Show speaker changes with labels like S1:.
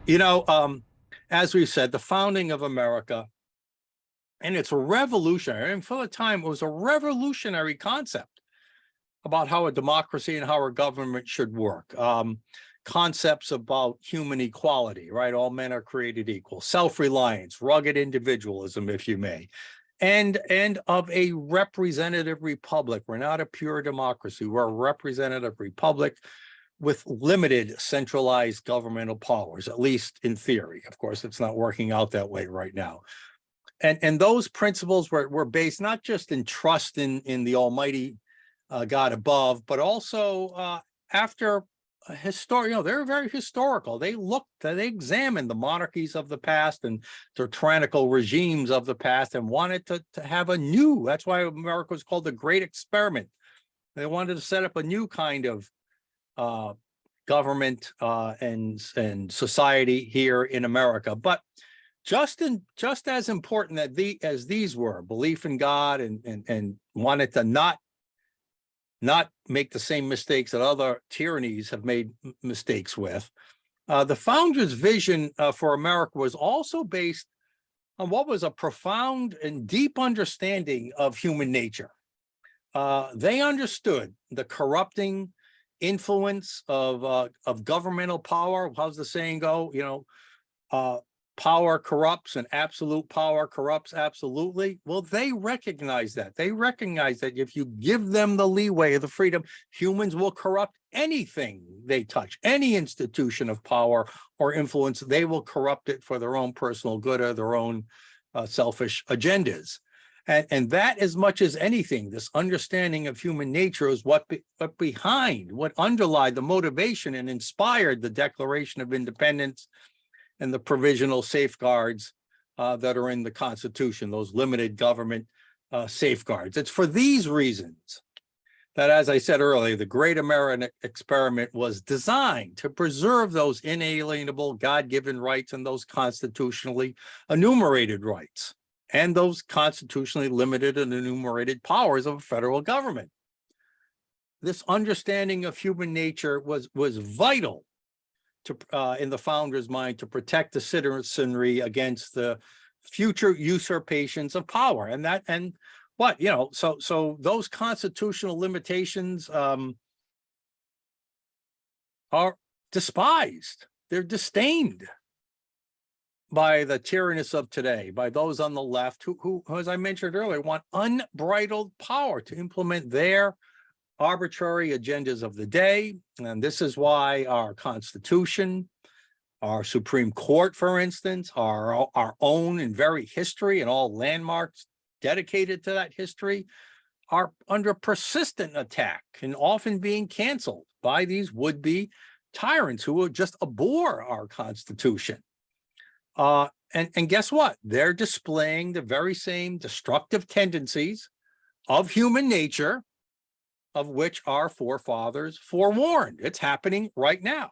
S1: You know, as we said, the founding of America, and it's a revolutionary, and for the time, it was a revolutionary concept about how a democracy and how our government should work. Concepts about human equality, right? All men are created equal, self-reliance, rugged individualism, if you may, and of a representative republic. We're not a pure democracy. We're a representative republic with limited centralized governmental powers, at least in theory. Of course, it's not working out that way right now. And those principles were based not just in trust in the Almighty God above, but also after a they're very historical. They examined the monarchies of the past and the tyrannical regimes of the past and wanted to have a new, that's why America was called the Great Experiment. They wanted to set up a new kind of government and society here in America. But just as important as these were, belief in God and wanted to not make the same mistakes that other tyrannies have made mistakes with. The founders' vision for America was also based on what was a profound and deep understanding of human nature. They understood the corrupting influence of governmental power. How's the saying go? You know, power corrupts and absolute power corrupts absolutely. Well, they recognize that. They recognize that if you give them the leeway of the freedom, humans will corrupt anything they touch, any institution of power or influence. They will corrupt it for their own personal good or their own selfish agendas. And that, as much as anything, this understanding of human nature is what underlied the motivation and inspired the Declaration of Independence and the provisional safeguards that are in the Constitution, those limited government safeguards. It's for these reasons that, as I said earlier, the Great American Experiment was designed to preserve those inalienable God-given rights and those constitutionally enumerated rights and those constitutionally limited and enumerated powers of a federal government. This understanding of human nature was vital to in the founder's mind to protect the citizenry against the future usurpations of power. And what, you know, so those constitutional limitations are despised. They're disdained by the tyrannists of today, by those on the left who, as I mentioned earlier, want unbridled power to implement their arbitrary agendas of the day. And this is why our Constitution, our Supreme Court, for instance, our own and very history and all landmarks dedicated to that history are under persistent attack and often being canceled by these would-be tyrants who will just abhor our Constitution. And guess what? They're displaying the very same destructive tendencies of human nature of which our forefathers forewarned. It's happening right now.